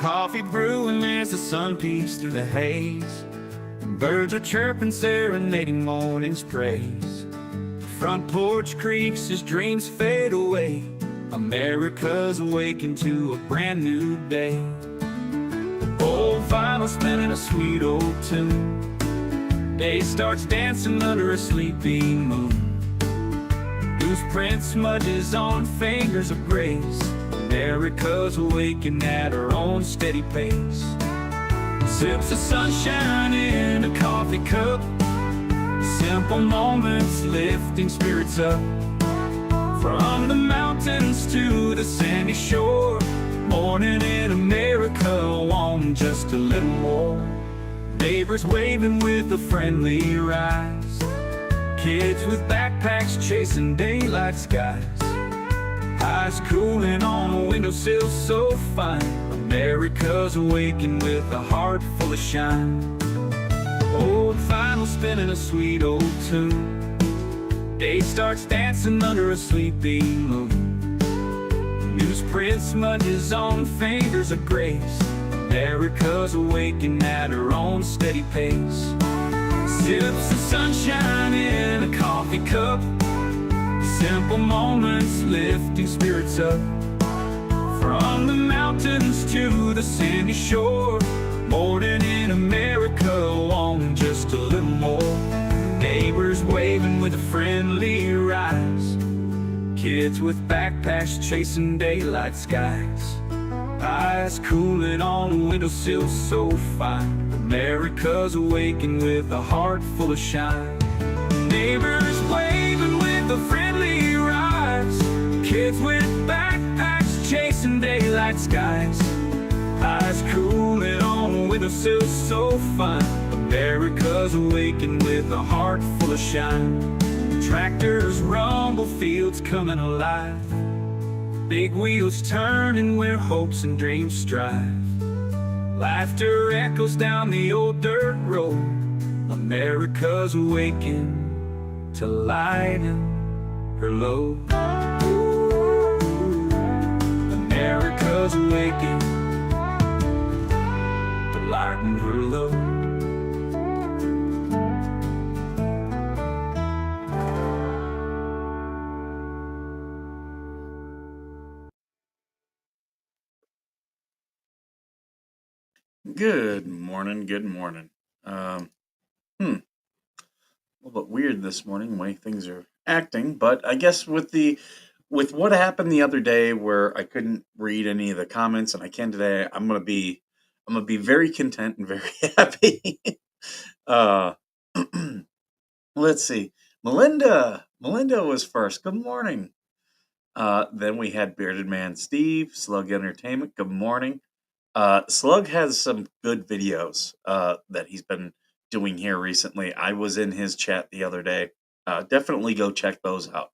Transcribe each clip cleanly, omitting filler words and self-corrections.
coffee brewing as the sun peeks through the haze. Birds are chirping, serenading morning's praise. The front porch creaks as dreams fade away. America's awakened to a brand new day. Old vinyl spinning a sweet old tune. Day starts dancing under a sleepy moon. Loose print smudges on fingers of grace. America's awakened at her own steady pace. Sips of sunshine in a coffee cup. Simple moments lifting spirits up. From the mountains to the sandy shore. Morning in America, want just a little more. Neighbors waving with a friendly rise. Kids with backpacks chasing daylight skies. Eyes cooling on a windowsill so fine. America's awakened with a heart full of shine. Old vinyl spinning a sweet old tune. Day starts dancing under a sleepy moon. Newsprint smudges on fingers of grace. America's awakened at her own steady pace. Sips of sunshine in a coffee cup. Simple moments lifting spirits up. From the mountains to the sandy shore. Morning in America, want just a little more. Neighbors waving with a friendly rise. Kids with backpacks chasing daylight skies. Eyes cooling on a windowsill so fine. America's awakened with a heart full of shine. Neighbors waving with a friendly rise. Kids with backpacks chasing daylight skies. Eyes cooling on a windowsill so fine. America's awakened with a heart full of shine. Tractors rumble, fields coming alive. Big wheels turning where hopes and dreams strive. Laughter echoes down the old dirt road. America's awakened to lighten her load. America's awakened to lighten her load. Good morning, good morning. A little bit weird this morning, the way things are acting, but I guess with what happened the other day where I couldn't read any of the comments and I can today, I'm gonna be very content and very happy. uh let's see. Melinda was first. Good morning. Then we had Bearded Man Steve, Slug Entertainment. Good morning. Slug has some good videos that he's been doing here recently. I was in his chat the other day. Definitely go check those out.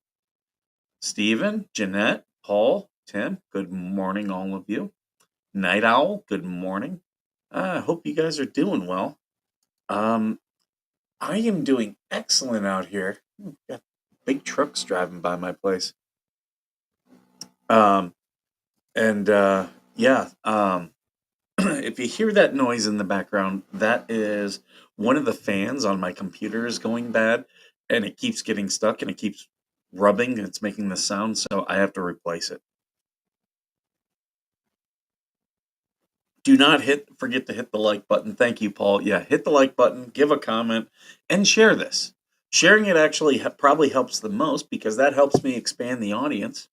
Steven, Jeanette, Paul, Tim, good morning, all of you. Night Owl, good morning. I hope you guys are doing well. I am doing excellent out here. Got big trucks driving by my place. If you hear that noise in the background, that is one of the fans on my computer is going bad, and it keeps getting stuck, and it keeps rubbing, and it's making the sound, so I have to replace it. Do not forget to hit the like button. Thank you, Paul. Yeah, hit the like button, give a comment, and share this. Sharing it actually probably helps the most because that helps me expand the audience.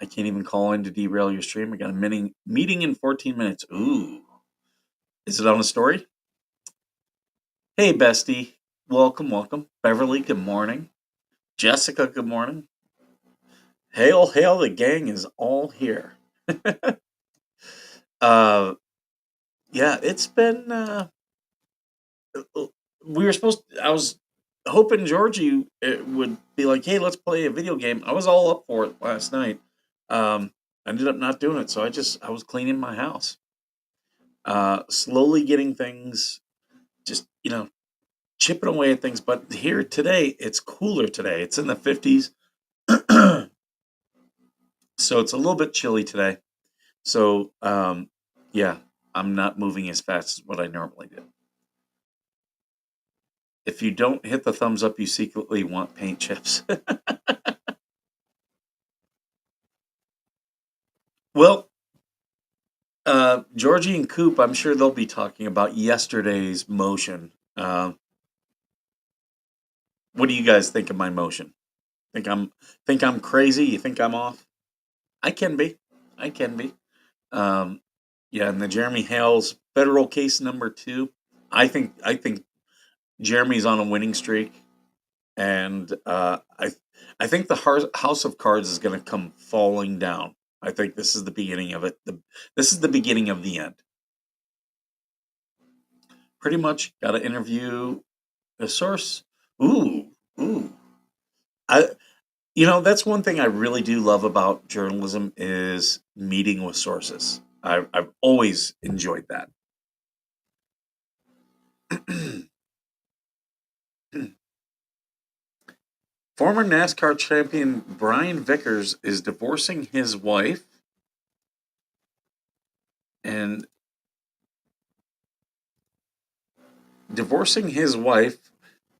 I can't even call in to derail your stream. I got a meeting in 14 minutes. Ooh. Is it on a story? Hey, bestie. Welcome. Beverly, good morning. Jessica, good morning. Hail, the gang is all here. Yeah, it's been, I was hoping Georgie would be like, hey, let's play a video game. I was all up for it last night. I ended up not doing it, so I was cleaning my house. Slowly getting things, just, chipping away at things. But here today, it's cooler today. It's in the 50s. So it's a little bit chilly today. So, yeah, I'm not moving as fast as what I normally do. If you don't hit the thumbs up, you secretly want paint chips. Well, Georgie and Coop, I'm sure they'll be talking about yesterday's motion. What do you guys think of my motion? Think I'm crazy? You think I'm off? I can be. I can be. Um, yeah, and the Jeremy Hales federal case number 2. I think Jeremy's on a winning streak, and I think the House of Cards is going to come falling down. I think this is the beginning of it. This is the beginning of the end. Pretty much got to interview a source. Ooh, ooh. I that's one thing I really do love about journalism is meeting with sources. I've always enjoyed that. Former NASCAR champion Brian Vickers is divorcing his wife, and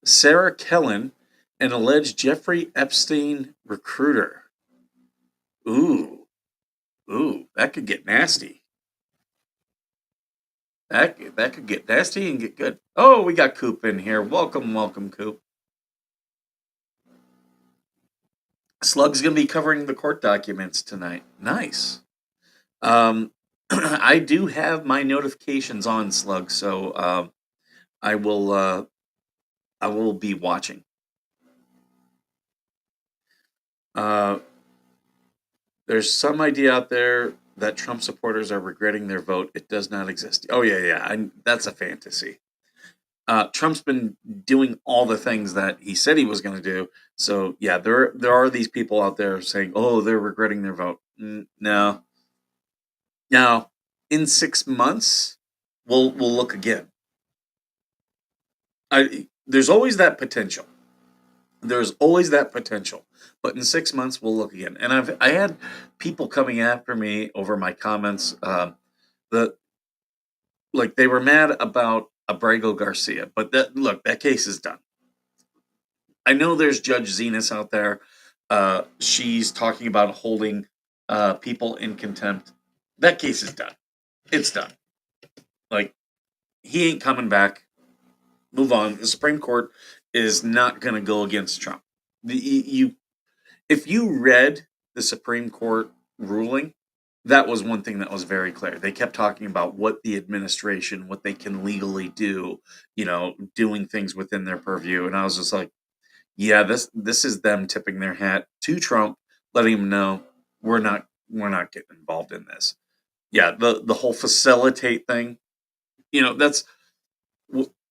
Sarah Kellen, an alleged Jeffrey Epstein recruiter. Ooh, ooh, that could get nasty. That could get nasty and get good. Oh, we got Coop in here. Welcome, welcome, Coop. Slug's gonna be covering the court documents tonight. Nice. Um, I do have my notifications on, Slug, so I will I will be watching. Uh, there's some idea out there that Trump supporters are regretting their vote. It does not exist. Oh yeah, yeah, that's a fantasy. Trump's been doing all the things that he said he was going to do. So yeah, there are these people out there saying, "Oh, they're regretting their vote." No, now in 6 months, we'll look again. There's always that potential. There's always that potential. But in 6 months, we'll look again. And I had people coming after me over my comments. The like they were mad about Abrego Garcia, but that case is done. I know there's Judge Zenas out there. She's talking about holding people in contempt. That case is done. It's done. Like he ain't coming back. Move on. The Supreme Court is not going to go against Trump. If you read the Supreme Court ruling, that was one thing that was very clear. They kept talking about what the administration, what they can legally do, doing things within their purview, and I was just like, yeah, this is them tipping their hat to Trump, letting him know we're not getting involved in this. Yeah, the whole facilitate thing, that's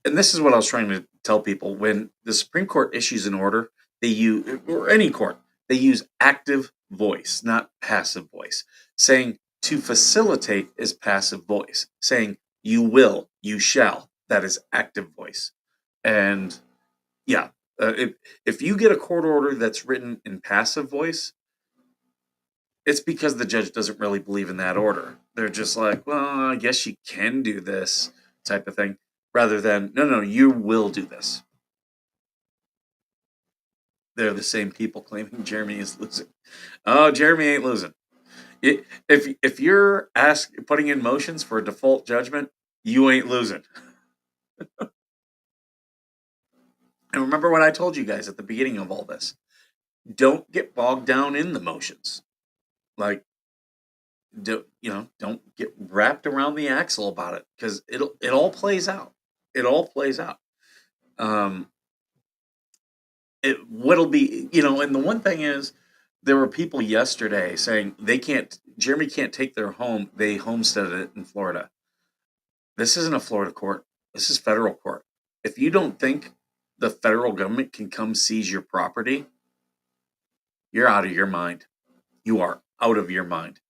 and this is what I was trying to tell people when the Supreme Court issues an order, they use or any court, they use active voice, not passive voice. Saying to facilitate is passive voice. Saying you will, you shall, that is active voice. And yeah, if you get a court order that's written in passive voice, it's because the judge doesn't really believe in that order. They're just like, well, I guess you can do this type of thing, rather than no, you will do this. They're the same people claiming Jeremy is losing. Oh, Jeremy ain't losing. If you're putting in motions for a default judgment, you ain't losing. And remember what I told you guys at the beginning of all this. Don't get bogged down in the motions. Like, don't get wrapped around the axle about it, because it all plays out. It all plays out. Um, what'll be, and the one thing is, there were people yesterday saying Jeremy can't take their home. They homesteaded it in Florida. This isn't a Florida court. This is federal court. If you don't think the federal government can come seize your property, you're out of your mind. You are out of your mind.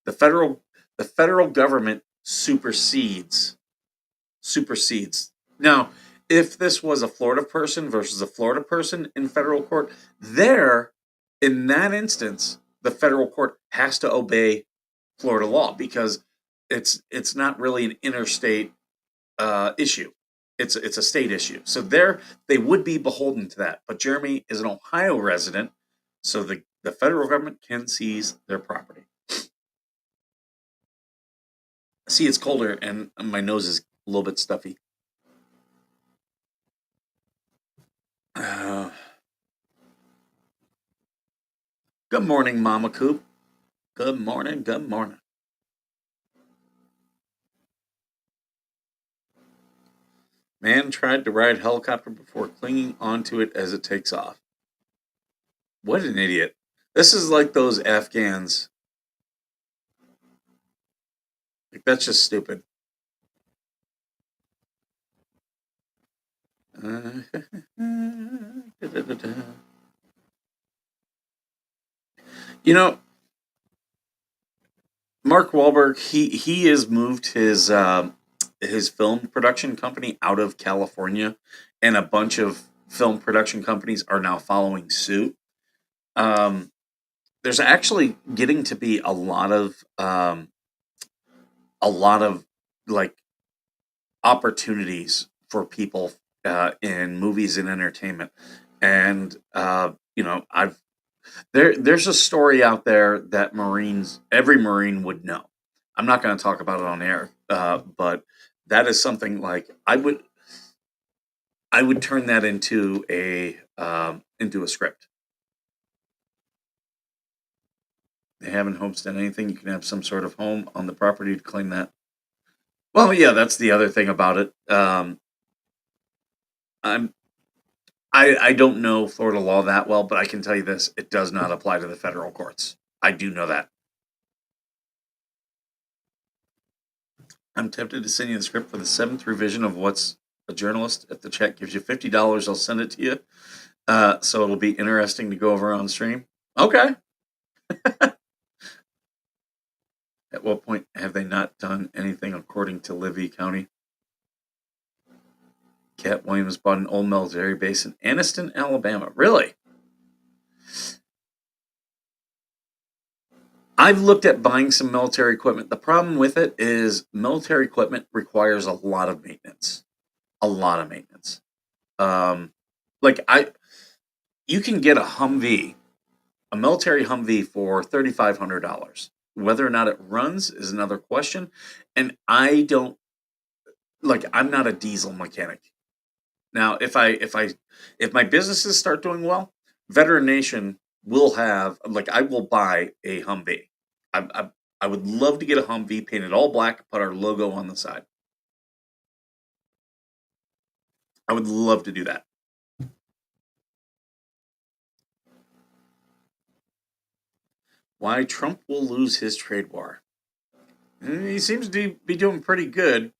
The federal government supersedes. Now, if this was a Florida person versus a Florida person in federal court, in that instance, the federal court has to obey Florida law because it's not really an interstate issue. It's a state issue. So they would be beholden to that. But Jeremy is an Ohio resident, so the federal government can seize their property. See, it's colder and my nose is a little bit stuffy. Uh, Good morning, Mama Coop. Good morning. Good morning. Man tried to ride helicopter before clinging onto it as it takes off. What an idiot. This is like those Afghans. Like, that's just stupid. You know, Mark Wahlberg, he has moved his film production company out of California, and a bunch of film production companies are now following suit. Um, there's actually getting to be a lot of like opportunities for people in movies and entertainment, and I've there's a story out there that every Marine would know. I'm not going to talk about it on air, but that is something like I would turn that into a script. They haven't homestead anything. You can have some sort of home on the property to claim that. Well, yeah, that's the other thing about it. I'm I don't know Florida law that well, but I can tell you this: it does not apply to the federal courts. I do know that. I'm tempted to send you the script for the seventh revision of What's a Journalist. If the check gives you $50, I'll send it to you. So it'll be interesting to go over on stream. Okay. At what point have they not done anything according to Livy County? Cat Williams bought an old military base in Anniston, Alabama. Really? I've looked at buying some military equipment. The problem with it is military equipment requires a lot of maintenance. A lot of maintenance. Um, like you can get a military Humvee for $3,500. Whether or not it runs is another question. And I don't I'm not a diesel mechanic. Now, if my businesses start doing well, Veteran Nation will have I will buy a Humvee. I would love to get a Humvee painted all black, put our logo on the side. I would love to do that. Why Trump will lose his trade war? He seems to be doing pretty good.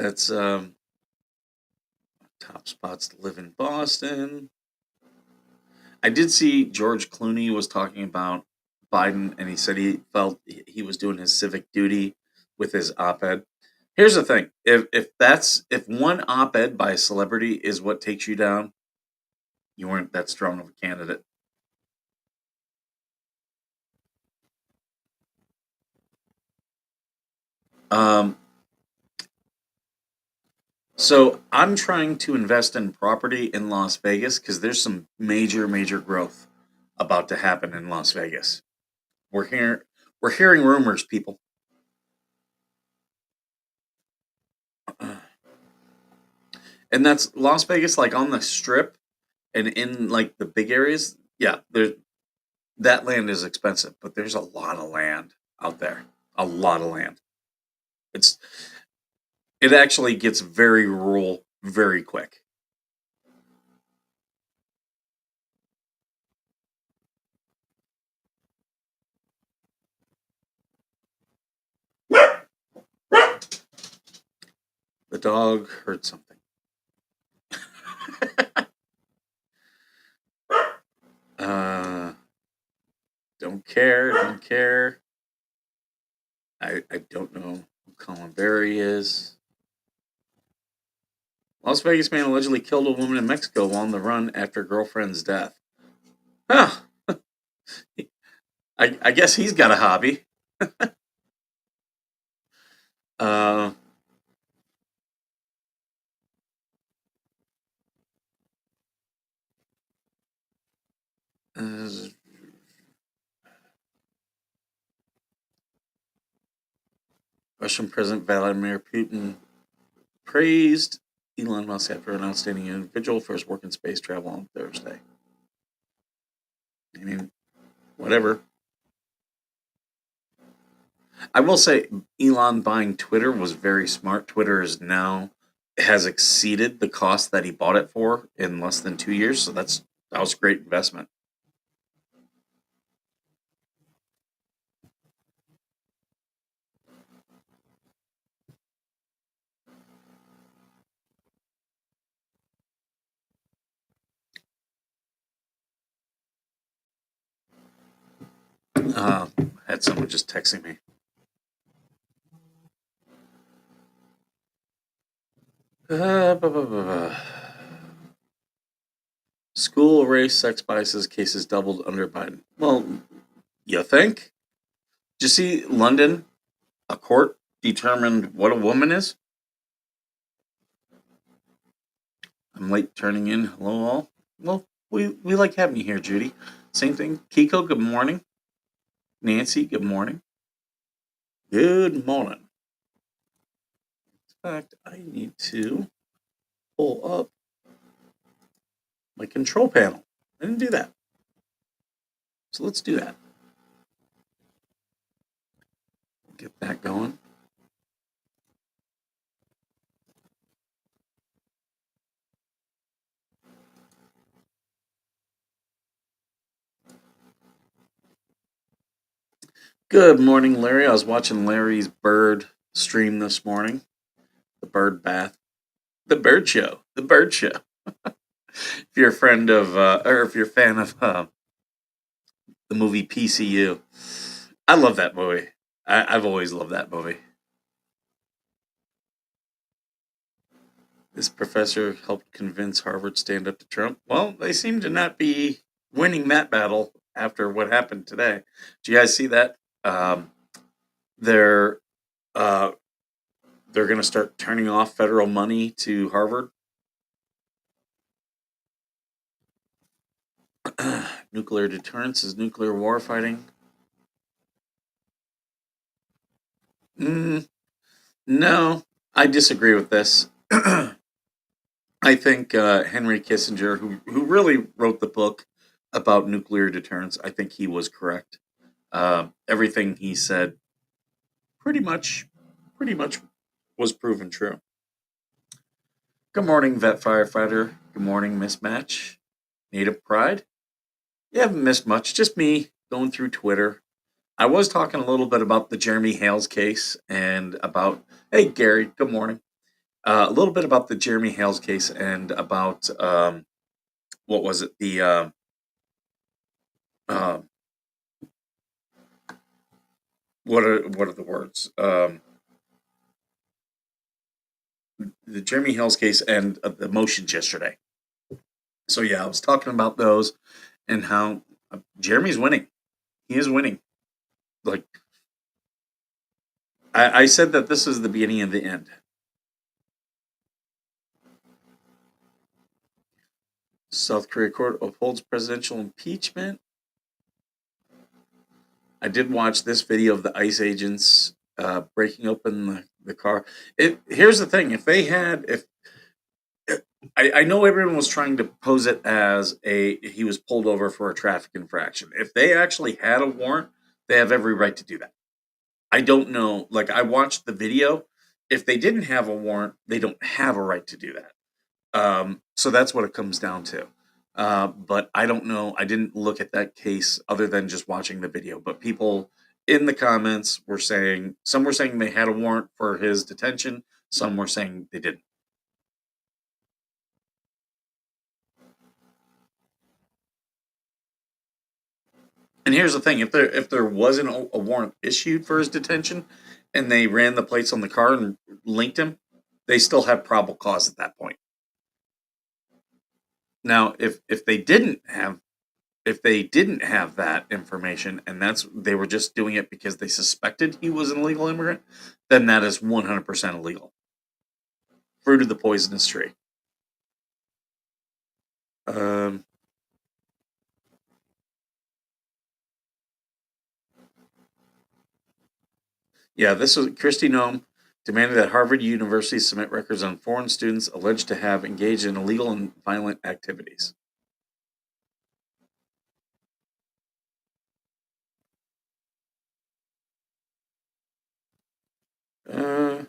That's top spots to live in Boston. I did see George Clooney was talking about Biden, and he said he felt he was doing his civic duty with his op-ed. Here's the thing: if one op-ed by a celebrity is what takes you down, you weren't that strong of a candidate. Um, so I'm trying to invest in property in Las Vegas because there's some major growth about to happen in Las Vegas. We're hearing we're hearing rumors, people. And that's Las Vegas, like on the strip and in like the big areas. Yeah, that land is expensive, but there's a lot of land out there. A lot of land. It's it actually gets very rural very quick. The dog heard something. uh, don't care. Don't care. I don't know who Colin Berry is. Las Vegas man allegedly killed a woman in Mexico while on the run after girlfriend's death. Huh. I guess he's got a hobby. Uh, uh, Russian President Vladimir Putin praised Elon Musk after an outstanding individual for his work in space travel on Thursday. I mean, whatever. I will say Elon buying Twitter was very smart. Twitter is now has exceeded the cost that he bought it for in less than 2 years. So that was a great investment. Uh, had someone just texting me. Blah, blah, blah, blah. School race sex biases cases doubled under Biden. Well, you think? Did you see London? A court determined what a woman is. I'm late turning in. Hello, all. Well, we like having you here, Judy. Same thing. Kiko, good morning. Nancy, good morning. Good morning. In fact, I need to pull up my control panel. I didn't do that. So let's do that. Get that going. Good morning, Larry. I was watching Larry's bird stream this morning. The bird bath. The bird show. The bird show. If you're a friend of, or if you're a fan of the movie PCU, I love that movie. I've always loved that movie. This professor helped convince Harvard stand up to Trump. Well, they seem to not be winning that battle after what happened today. Do you guys see that? They're uh, they're going to start turning off federal money to Harvard. Nuclear deterrence is nuclear war fighting. Mm, no, I disagree with this. I think Henry Kissinger, who really wrote the book about nuclear deterrence, I think he was correct. Everything he said pretty much pretty much was proven true. Good morning, vet firefighter. Good morning, mismatch. Native pride. You haven't missed much. Just me going through Twitter. I was talking a little bit about the Jeremy Hales case and about. Hey, Gary. Good morning. A little bit about the Jeremy Hales case and about what was it? The uh, what are the words? The Jeremy Hales case and the motions yesterday. So yeah, I was talking about those and how Jeremy's winning. He is winning. Like I said that this is the beginning of the end. South Korea court upholds presidential impeachment. I did watch this video of the ICE agents breaking open the car. Here's the thing: if they had, if I know everyone was trying to pose it as he was pulled over for a traffic infraction. If they actually had a warrant, they have every right to do that. I don't know. Like I watched the video. If they didn't have a warrant, they don't have a right to do that. So that's what it comes down to. But I don't know. I didn't look at that case other than just watching the video. But people in the comments were saying, some were saying they had a warrant for his detention. Some were saying they didn't. And here's the thing: if there wasn't a warrant issued for his detention, and they ran the plates on the car and linked him, they still have probable cause at that point. Now, if they didn't have if they didn't have that information and they were just doing it because they suspected he was an illegal immigrant, then that is 100% illegal. Fruit of the poisonous tree. Um, yeah, this was Christy Nome demanded that Harvard University submit records on foreign students alleged to have engaged in illegal and violent activities. Uh,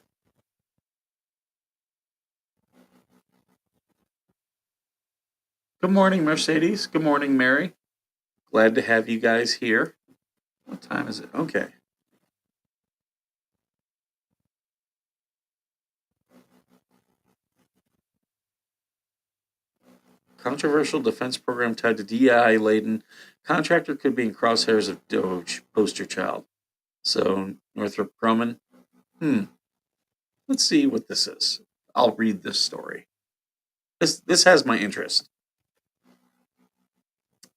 Good morning, Mercedes. Good morning, Mary. Glad to have you guys here. What time is it? Okay. Controversial defense program tied to DEI laden contractor could be in crosshairs of Doge poster child. So Northrop Grumman. Hmm. Let's see what this is. I'll read this story. This has my interest.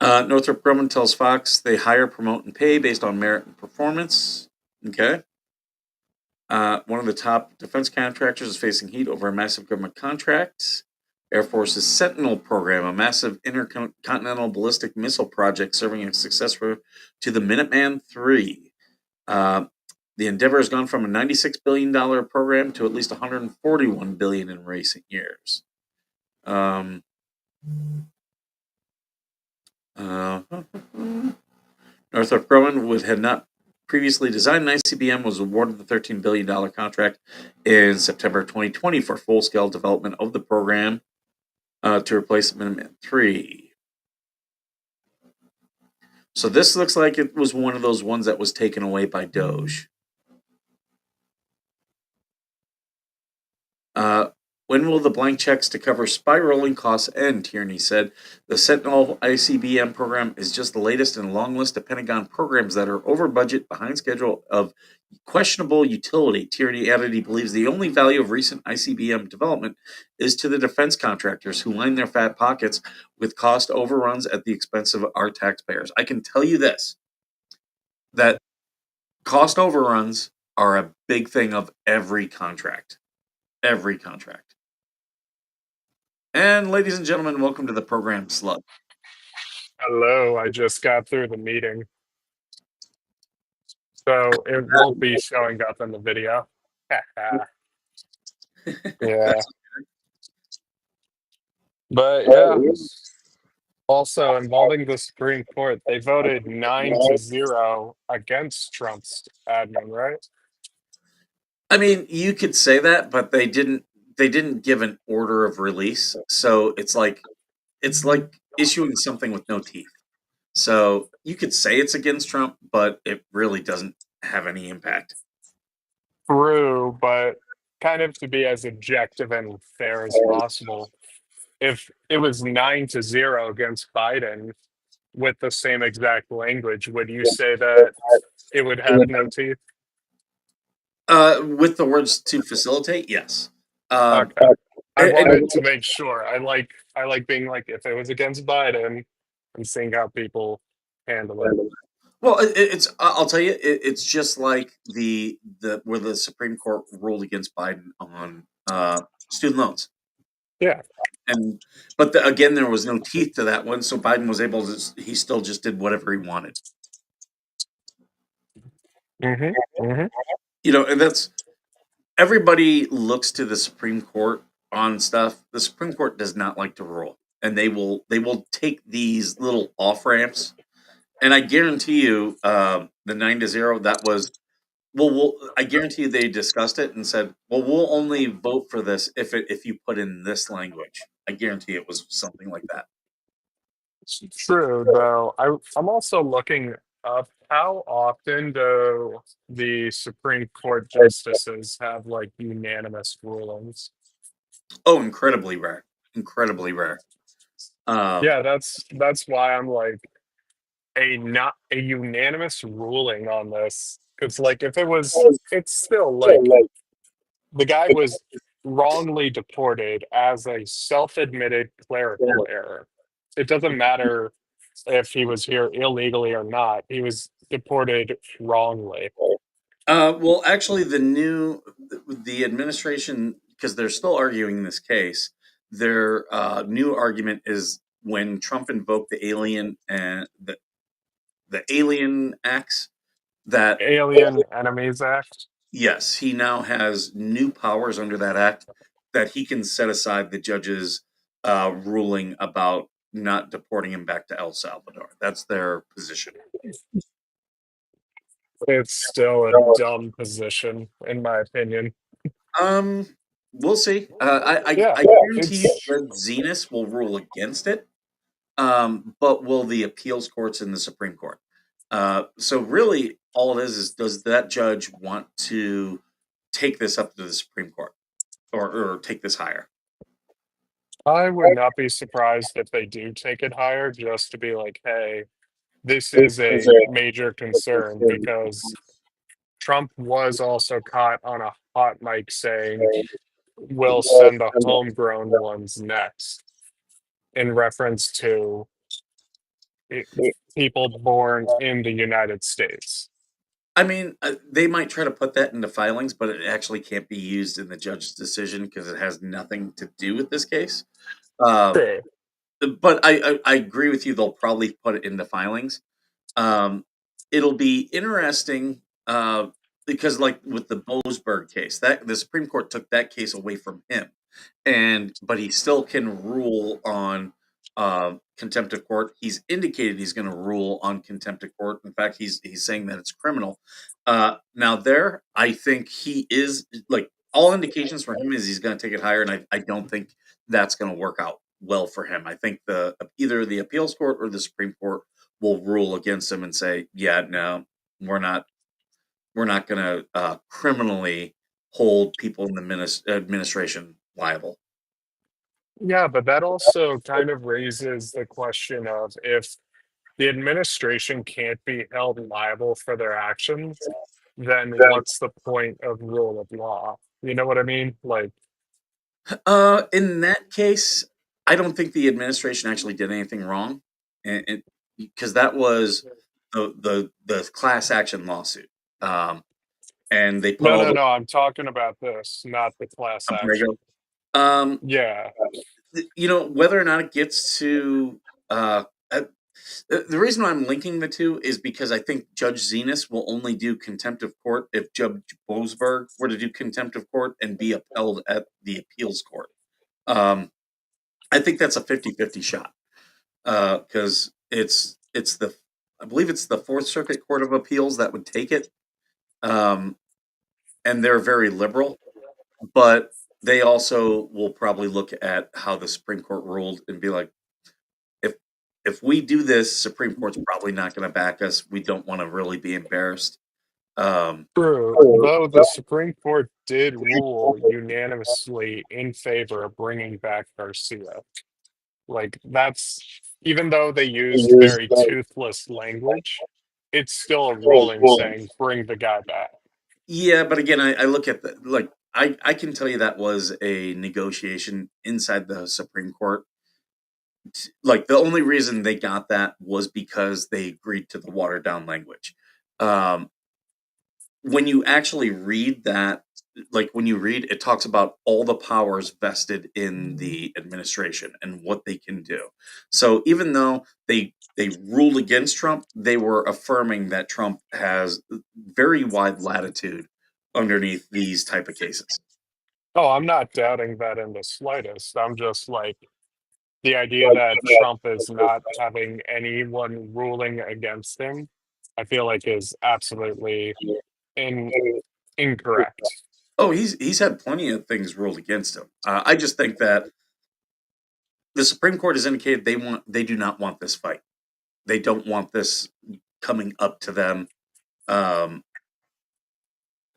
Northrop Grumman tells Fox they hire, promote, and pay based on merit and performance. Okay. One of the top defense contractors is facing heat over a massive government contract. Air Force's Sentinel program, a massive intercontinental ballistic missile project serving as successor to the Minuteman III. Uh, the endeavor has gone from a $96 billion program to at least $141 billion in recent years. Um, uh, Northrop Grumman had not previously designed an ICBM, was awarded the $13 billion contract in September 2020 for full-scale development of the program to replace Minuteman III. So this looks like it was one of those ones that was taken away by Doge. Uh, when will the blank checks to cover spiraling costs end? Tierney said. The Sentinel ICBM program is just the latest in a long list of Pentagon programs that are over budget, behind schedule, of questionable utility. Tierney added he believes the only value of recent ICBM development is to the defense contractors who line their fat pockets with cost overruns at the expense of our taxpayers. I can tell you this, that cost overruns are a big thing of every contract. Every contract. And ladies and gentlemen, welcome to the program Slug. Hello, I just got through the meeting, so it won't be showing up in the video. Yeah, but yeah, also involving the Supreme Court, they voted 9-0 against Trump's admin, right? I mean, you could say that, but they didn't give an order of release. So it's like issuing something with no teeth. So you could say it's against Trump, but it really doesn't have any impact. True, but kind of to be as objective and fair as possible. If it was 9-0 against Biden with the same exact language, would you say that it would have no teeth? With the words to facilitate, yes. Okay. I And wanted to make sure. I like being like if it was against Biden and seeing how people handle it. well, it's I'll tell you, it's just like the where the Supreme Court ruled against Biden on student loans. Yeah. And but again, there was no teeth to that one, so Biden was able to. He still just did whatever he wanted. hmm hmm And that's everybody looks to the Supreme Court on stuff. The Supreme Court does not like to rule, and they will take these little off ramps. And I guarantee you, the 9-0 that was. I guarantee you they discussed it and said, "Well, we'll only vote for this if you put in this language." I guarantee it was something like that. It's true, though. I'm also looking up how often do the Supreme Court justices have like unanimous rulings? Oh, incredibly rare, incredibly rare. Um, Yeah, that's why I'm like a not a unanimous ruling on this. It's like if it was, it's still like the guy was wrongly deported as a self-admitted clerical error. It doesn't matter. if he was here illegally or not. He was deported wrongly. Well, actually, the administration, because they're still arguing this case, their new argument is when Trump invoked the Alien Acts, that Alien Enemies Act. yes, he now has new powers under that act that he can set aside the judge's ruling about not deporting him back to El Salvador. That's their position. It's still a dumb position, in my opinion. Um, we'll see. Yeah, I guarantee you, it's Judge Zenas will rule against it. But will the appeals courts in the Supreme Court? So really, all it is does that judge want to take this up to the Supreme Court or take this higher? I would not be surprised if they do take it higher just to be like, hey, this is a major concern because Trump was also caught on a hot mic saying, we'll send the homegrown ones next in reference to i- people born in the United States. I mean, they might try to put that into filings, but it actually can't be used in the judge's decision because it has nothing to do with this case. Uh, True. but I agree with you. They'll probably put it into filings. Um, it'll be interesting because, like with the Boasberg case, that the Supreme Court took that case away from him, but he still can rule on contempt of court. He's indicated he's going to rule on contempt of court. In fact, he's saying that it's criminal. Now, there, I think he is like all indications for him is he's going to take it higher, and I don't think that's going to work out well for him. I think the either the appeals court or the Supreme Court will rule against him and say, yeah, no, we're not going to criminally hold people in the administration liable. Yeah, but that also kind of raises the question of if the administration can't be held liable for their actions, then what's the point of rule of law? You know what I mean? Like, In that case, I don't think the administration actually did anything wrong, and because that was the class action lawsuit, and they put no, all no, the no, I'm talking about this, not the class I'm sorry, action. um, Yeah. whether or not it gets to uh, the reason why I'm linking the two is because I think Judge Zenas will only do contempt of court if Judge Boasberg were to do contempt of court and be upheld at the appeals court. Um, I think that's a 50-50 shot because it's the I believe it's the Fourth Circuit Court of Appeals that would take it, um, and they're very liberal, but they also will probably look at how the Supreme Court ruled and be like, if if we do this, Supreme Court's probably not going to back us. We don't want to really be embarrassed. Um, True, though the Supreme Court did rule unanimously in favor of bringing back Garcia. Like, that's even though they used very toothless language, it's still a ruling saying bring the guy back. yeah, but again, I look at the like I can tell you that was a negotiation inside the Supreme Court. Like the only reason they got that was because they agreed to the watered down language. Um, when you actually read that, like when you read, it talks about all the powers vested in the administration and what they can do. So even though they ruled against Trump, they were affirming that Trump has very wide latitude underneath these type of cases. Oh, I'm not doubting that in the slightest. I'm just like the idea that Trump is not having anyone ruling against him, I feel like is absolutely in incorrect. Oh, he's had plenty of things ruled against him. I just think that the Supreme Court has indicated they do not want this fight. They don't want this coming up to them. Um,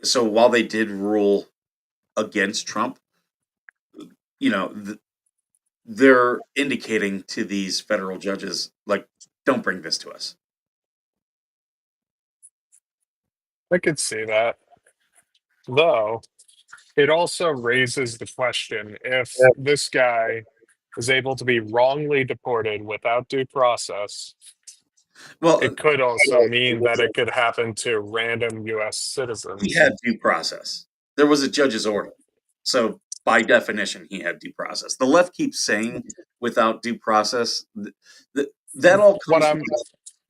so while they did rule against Trump, you know, they're indicating to these federal judges, like, don't bring this to us. I could see that. Though it also raises the question if this guy is able to be wrongly deported without due process, Well, it could also mean that it could happen to random US he citizens. had due process. There was a judge's order. So by definition, he had due process. The left keeps saying without due process. That all What comes from I'm the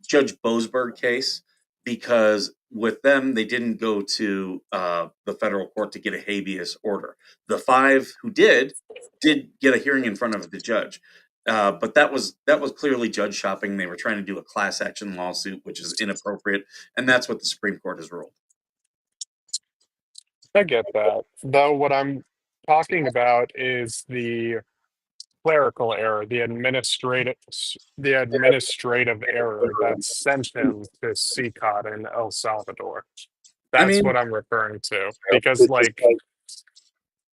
Judge Boasberg case because with them, they didn't go to the federal court to get a habeas order. The five who did get a hearing in front of the judge. But that was clearly judge shopping. They were trying to do a class action lawsuit, which is inappropriate, and that's what the Supreme Court has ruled. I get that. Though what I'm talking about is the clerical error, the administrative error that sent him to CCOT in El Salvador. I That's mean, what I'm referring to. Because like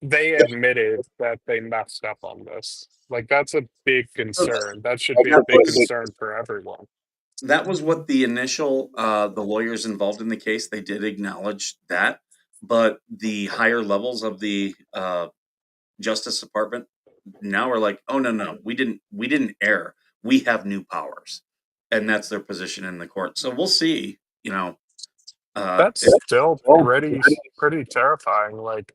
they admitted that they messed up on this. Like that's a big concern. That should be a that big was concern for everyone. that was what the initial the lawyers involved in the case they did acknowledge that, but the higher levels of the Justice Department now are like, oh no, we didn't err. We have new powers, and that's their position in the court. So we'll see. That's If still pretty terrifying. Like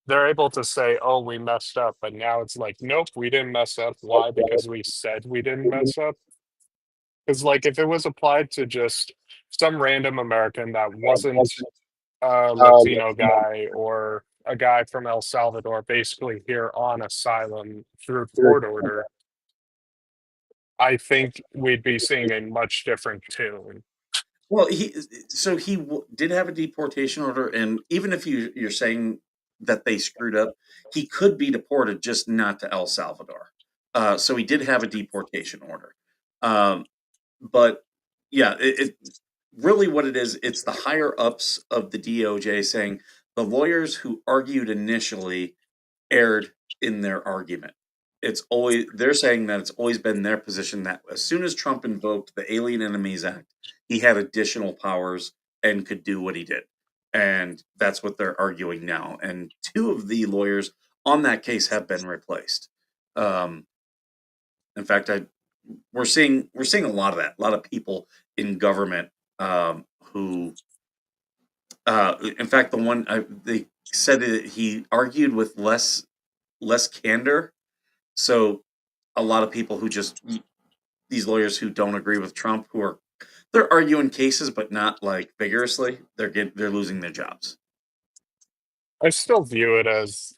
they're able to say, "Oh, we messed up," but now it's like, "Nope, we didn't mess up." Why? Because we said we didn't mess up. Because like if it was applied to just some random American that wasn't a Latino guy or a guy from El Salvador, basically here on asylum through court order, I think we'd be seeing a much different tune. well, he did have a deportation order, and even if you're saying that they screwed up, he could be deported, just not to El Salvador. So he did have a deportation order. Um, but yeah, really what it is, it's the higher ups of the DOJ saying the lawyers who argued initially erred in their argument. It's always they're saying that it's always been their position that as soon as Trump invoked the Alien Enemies Act, he had additional powers and could do what he did. And that's what they're arguing now. And two of the lawyers on that case have been replaced. Um, in fact, we're seeing a lot of that. A lot of people in government who, in fact, the one they said that he argued with less candor. So a lot of people who just these lawyers who don't agree with Trump, they're arguing cases, but not like vigorously. They're losing their jobs. I still view it as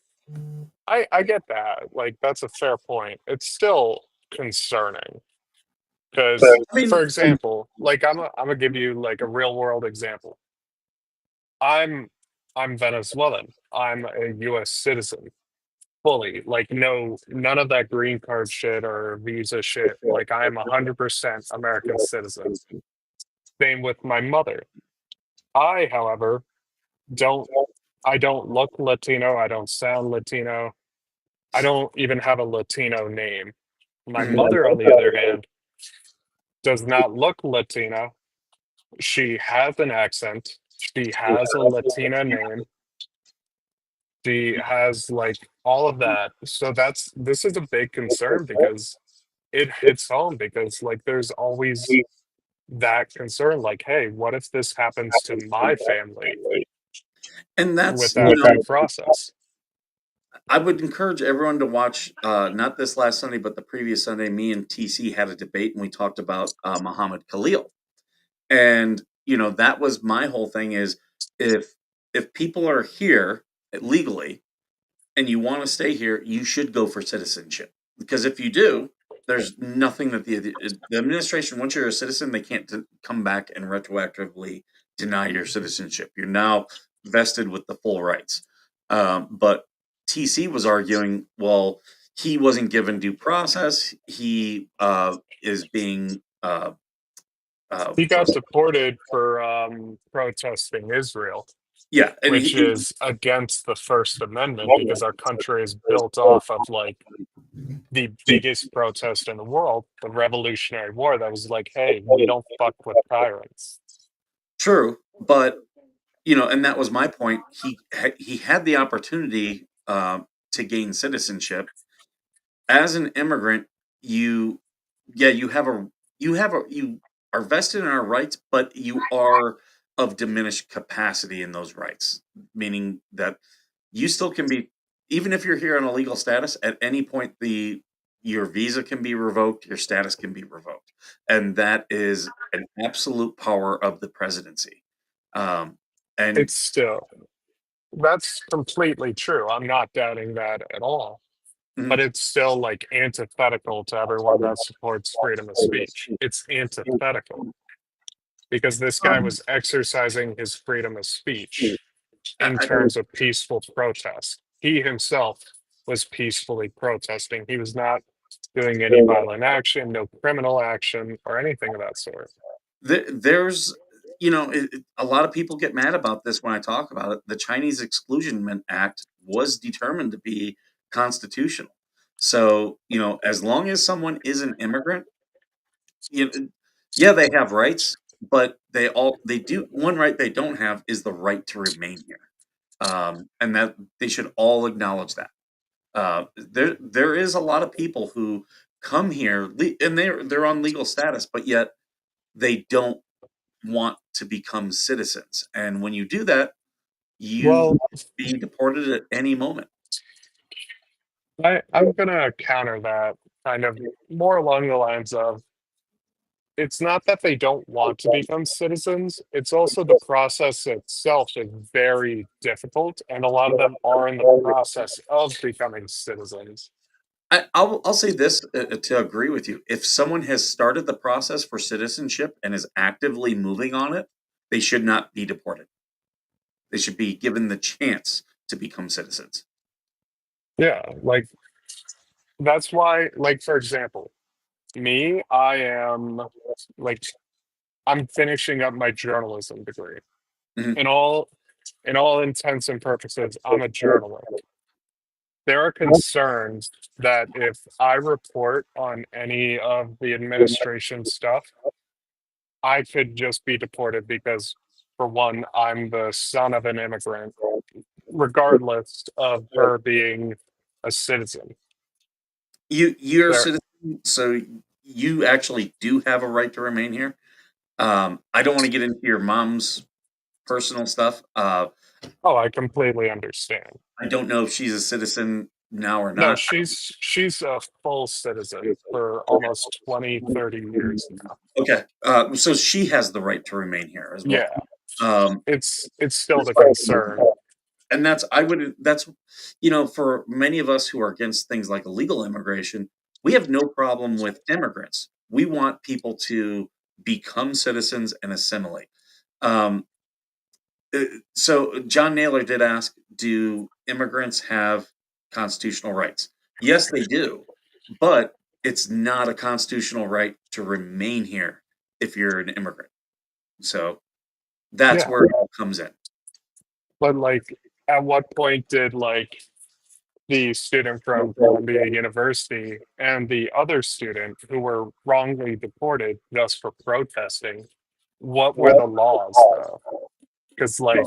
I get that. Like that's a fair point. It's still concerning because, I mean, for example, like I'm gonna give you like a real world example. I'm I'm Venezuelan. I'm a U.S. citizen fully. Like no, none of that green card shit or visa shit. Like I'm 100% American citizen. Same with my mother. I, however, don't. I don't look Latino. I don't sound Latino. I don't even have a Latino name. My mhm. mother, on the other hand, does not look Latina. She has an accent. She has a Latina name. She has like all of that. So this is a big concern because it hits home because like there's always that concern like, hey, what if this happens to my family And that's without due process? I would encourage everyone to watch not this last Sunday, but the previous Sunday. Me and TC had a debate, and we talked about Muhammad Khalil. And that was my whole thing is if if people are here legally and you want to stay here, you should go for citizenship. Because if you do, there's nothing that the administration, once you're a citizen, they can't come back and retroactively deny your citizenship. You're now vested with the full rights. But TC was arguing, well, he wasn't given due process. He is being He got what's deported for protesting Israel, yeah, and which is against the First Amendment because our country is built off of like the biggest protest in the world, the Revolutionary War, that was like, hey, we don't fuck with tyrants. true, but and that was my point. He had the opportunity to gain citizenship, as an immigrant, you yeah, you are vested in our rights, but you are of diminished capacity in those rights, meaning that you still can be, even if you're here on a legal status, at any point your visa can be revoked, your status can be revoked, and that is an absolute power of the presidency. Um, and It's still, that's completely true. I'm not doubting that at all. But mhm, it's still like antithetical to everyone that supports freedom of speech. It's antithetical because this guy um, was exercising his freedom of speech in I, terms of peaceful protest. He himself was peacefully protesting. He was not doing any violent action, no criminal action, or anything of that sort. there's a lot of people get mad about this when I talk about it. The Chinese Exclusion Act was determined to be constitutional. So, as long as someone is an immigrant, yeah, they have rights, but they do one right they don't have is the right to remain here. And that they should all acknowledge that. There is a lot of people who come here and they're on legal status, but yet they don't want to become citizens. And when you do that, you Well, be deported at any moment. I'm going to counter that kind of more along the lines of it's not that they don't want to become citizens, it's also the process itself is very difficult, and a lot of them are in the process of becoming citizens. I'll say this to agree with you. If someone has started the process for citizenship and is actively moving on it, they should not be deported. They should be given the chance to become citizens. Yeah, like that's why, like, for example, me, I am like I'm finishing up my journalism degree. Mhm. In all intents and purposes, I'm a journalist. There are concerns that if I report on any of the administration stuff, I could just be deported because, for one, I'm the son of an immigrant, regardless of her being a citizen. You're a There, citizen, so you actually do have a right to remain here. I don't want to get into your mom's personal stuff. oh, I completely understand. I don't know if she's a citizen now or No, not. she's a full citizen for almost 20, 30 years now. Okay, so she has the right to remain here as well. Yeah, Um, it's still the concern. and that's for many of us who are against things like illegal immigration, we have no problem with immigrants. We want people to become citizens and assimilate. Um, so John Naylor did ask, do immigrants have constitutional rights? Yes, they do, but it's not a constitutional right to remain here if you're an immigrant. So that's Yeah, where it all comes in. but like, at what point did like the student from Columbia University and the other student who were wrongly deported just for protesting, what were the laws though? Because like,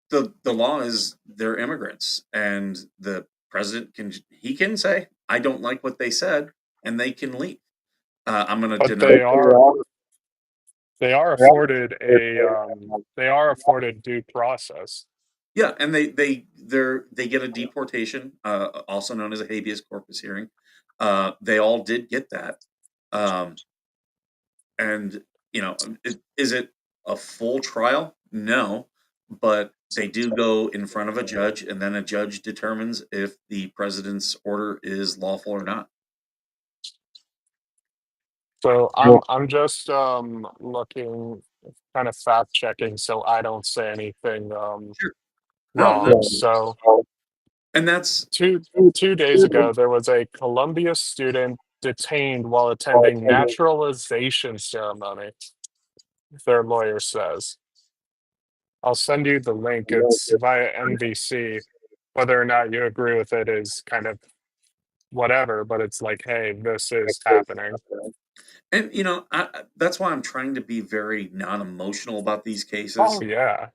The law is they're immigrants, and the president can say, I don't like what they said, and they can leave. I'm going to but deny. they are afforded due process. Yeah, and they get a deportation, also known as a habeas corpus hearing. They all did get that, um, and is it a full trial? No, but they do go in front of a judge, and then a judge determines if the president's order is lawful or not. So I'm just looking, kind of fact checking, so I don't say anything Sure. No, wrong. So and that's two 2 days ago, there was a Columbia student detained while attending naturalization ceremony. Their lawyer says. I'll send you the link. It's via NBC. Whether or not you agree with it is kind of whatever, but it's like, hey, this is happening. and that's why I'm trying to be very non-emotional about these Oh cases. yeah.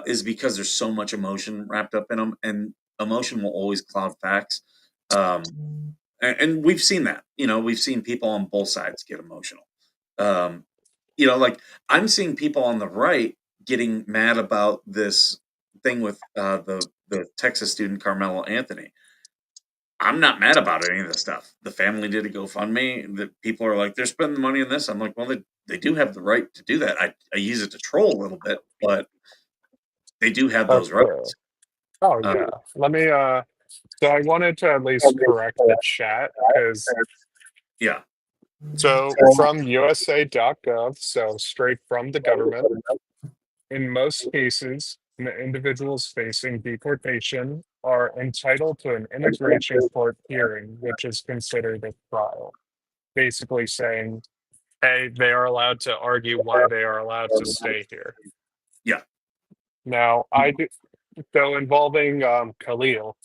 Is because there's so much emotion wrapped up in them, and emotion will always cloud facts. Um, and we've seen that. We've seen people on both sides get emotional. Um, like I'm seeing people on the right getting mad about this thing with the Texas student Carmelo Anthony. I'm not mad about any of this stuff. The family did a GoFundMe. The people are like, they're spending money on this. I'm like, well, they do have the right to do that. I use it to troll a little bit, but they do have those Okay. rights. Oh Uh, yeah. Let me so I wanted to at least correct the chat because yeah. so from USA.gov, so straight from the government, in most cases, the individuals facing deportation are entitled to an immigration court hearing, which is considered a trial. Basically saying, hey, they are allowed to argue why they are allowed to stay here. Yeah. Now, so involving Khalil,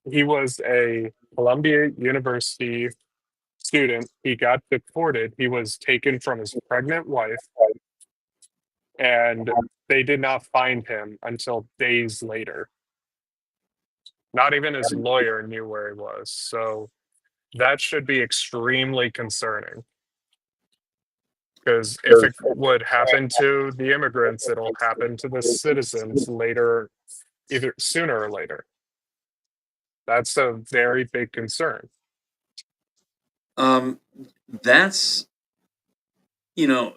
he was a Columbia University student. He got deported. He was taken from his pregnant wife, and they did not find him until days later. Not even his lawyer knew where he was. So that should be extremely concerning. Because if it would happen to the immigrants, it'll happen to the citizens later, either sooner or later. That's a very big concern. Um, that's, you know,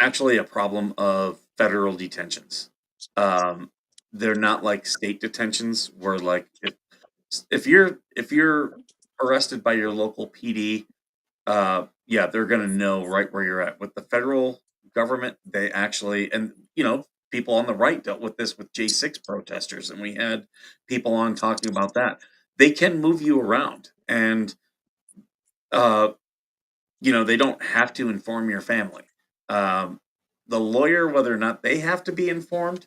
actually a problem of federal detentions. Um, they're not like state detentions where like if you're arrested by your local PD, yeah, they're gonna know right where you're at. With the federal government, they actually and people on the right dealt with this with J6 protesters, and we had people on talking about that. They can move you around, and uh, they don't have to inform your family. Um, the lawyer, whether or not they have to be informed,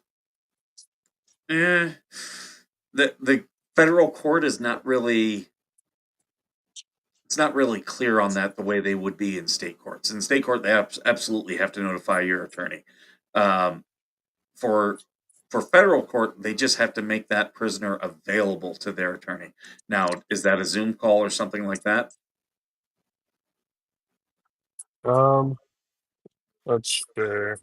eh, the federal court is not really it's not really clear on that the way they would be in state courts. In state court, they absolutely have to notify your attorney. Um, for for federal court, they just have to make that prisoner available to their attorney. Now, is that a Zoom call or something like that? Um, let's see.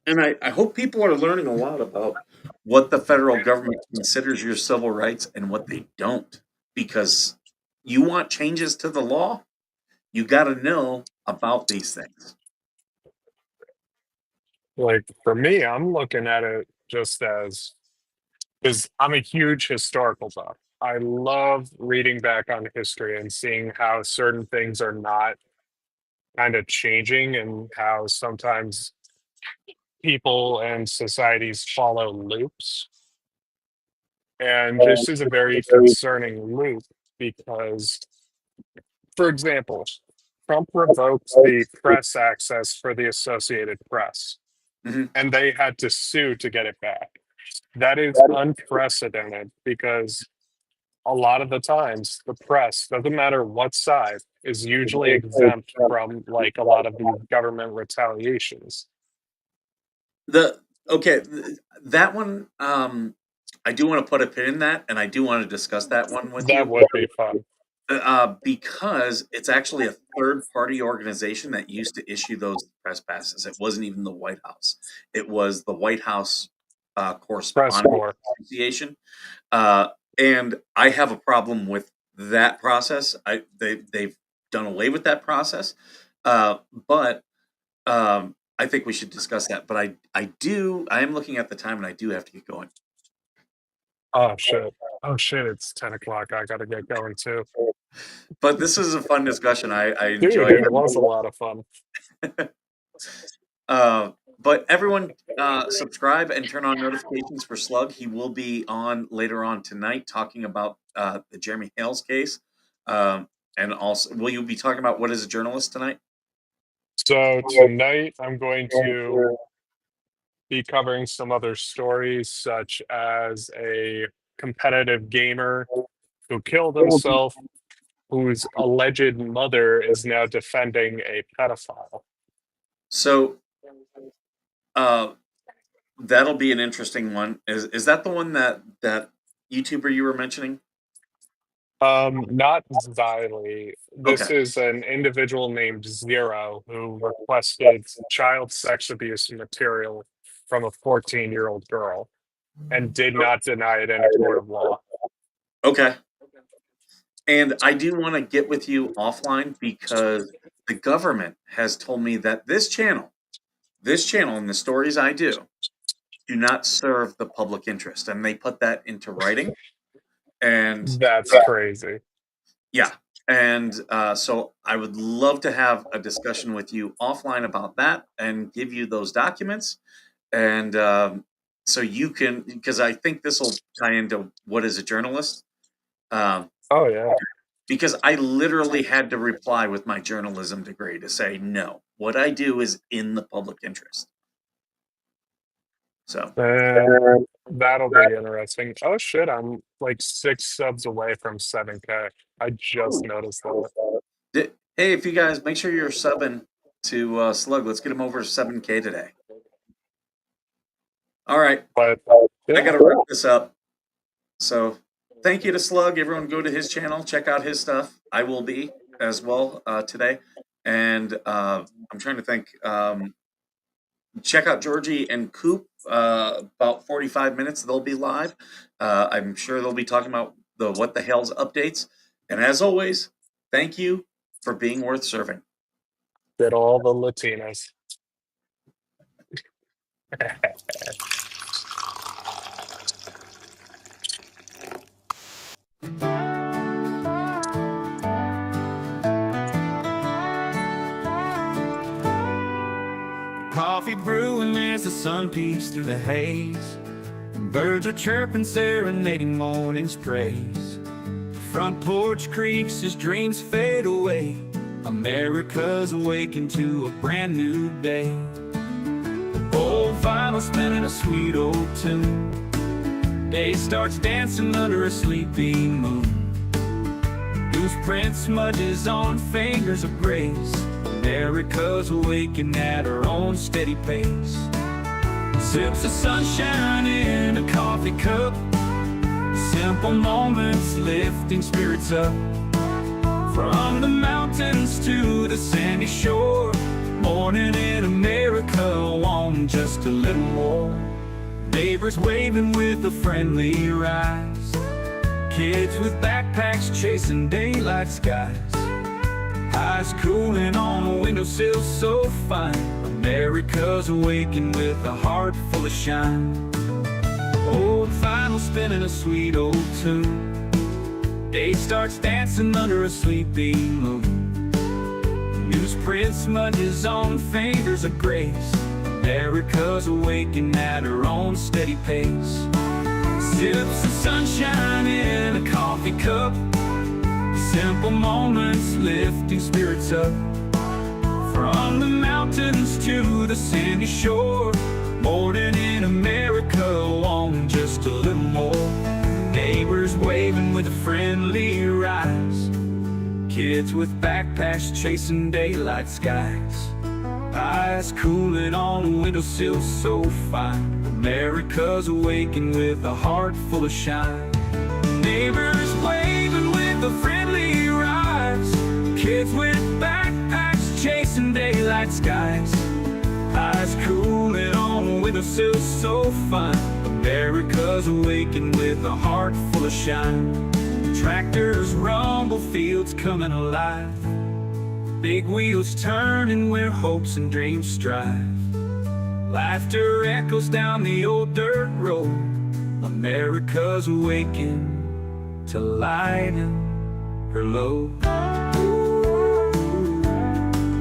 And I hope people are learning a lot about what the federal government considers your civil rights and what they don't. Because you want changes to the law, you got to know about these things. Like for me, I'm looking at it just as because I'm a huge historical buff. I love reading back on history and seeing how certain things are not kind of changing and how sometimes people and societies follow loops. And this is a very concerning loop because, for example, Trump revoked the press access for the Associated Press, Mhm. and they had to sue to get it back. That is unprecedented because a lot of the times the press, doesn't matter what side, is usually exempt from like a lot of these government retaliations. The okay, that one, I do want to put a pin in that, and I do want to discuss that one with That you, would be fun. because it's actually a third party organization that used to issue those press passes. It wasn't even the White House; it was the White House Press Correspondents corps. Association, uh, and I have a problem with that process. They've done away with that process, but I think we should discuss that, but I am looking at the time and I do have to get going. Oh shit. Oh shit, it's 10 o'clock. I gotta get going too. But this is a fun discussion. I Dude, enjoyed it was a lot of fun. it. But everyone, subscribe and turn on notifications for Slug. He will be on later on tonight talking about the Jeremy Hales case. And also, will you be talking about what is a journalist tonight? So tonight I'm going to be covering some other stories, such as a competitive gamer who killed himself, whose alleged mother is now defending a pedophile. So, uh, that'll be an interesting one. Is that the one that YouTuber you were mentioning? Not Xylee. Okay. This is an individual named Zero who requested child sex abuse material from a 14-year-old girl and did not deny it in a court of law. Okay. And I do want to get with you offline because the government has told me that this channel and the stories I do not serve the public interest. And they put that into writing. And That's crazy. yeah. And so I would love to have a discussion with you offline about that and give you those documents. And so you can, because I think this will tie into what is a journalist. Um, Oh yeah. because I literally had to reply with my journalism degree to say, no, what I do is in the public interest. So, That'll be interesting. Oh shit, I'm like 6 subs away from 7K. I just noticed that. hey, if you guys make sure you're subbing to Slug, let's get him over to 7K today. All right. But I yeah, got to wrap this up. So, thank you to Slug. Everyone go to his channel, check out his stuff. I will be as well today. And I'm trying to think. Check out Georgie and Coop. About 45 minutes, they'll be live. I'm sure they'll be talking about the What the Hell's updates. And as always, thank you for being worth serving. did all the Latinas. Coffee brewing as the sun peeks through the haze. Birds are chirping, serenading morning's praise. Front porch creaks as dreams fade away. America's awakened to a brand new day. Old vinyl spinning a sweet old tune. Day starts dancing under a sleepy moon. Newsprint smudges on fingers of grace. America's awakening at her own steady pace. Sips of sunshine in a coffee cup. Simple moments lifting spirits up. From the mountains to the sandy shore. Morning in America, want just a little more. Neighbors waving with a friendly rise. Kids with backpacks chasing daylight skies. Eyes cooling on a windowsill so fine. America's awakened with a heart full of shine. Old vinyl spinning a sweet old tune. Day starts dancing under a sleepy moon. Newsprint smudges on fingers of grace. America's awakened at her own steady pace. Sips of sunshine in a coffee cup. Simple moments lifting spirits up. From the mountains to the sandy shore. Morning in America, want just a little more. Neighbors waving with a friendly rise. Kids with backpacks chasing daylight skies. Eyes cooling on a windowsill so fine. America's awakened with a heart full of shine. Neighbors waving with a friendly rise. Kids with backpacks chasing daylight skies. Eyes cooling on a windowsill so fine. America's awakened with a heart full of shine. Tractors rumble, fields coming alive. Big wheels turning where hopes and dreams strive. Laughter echoes down the old dirt road. America's awakened to lighten her load.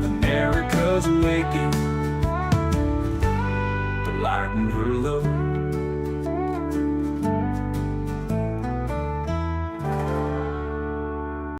America's awakened to lighten her load.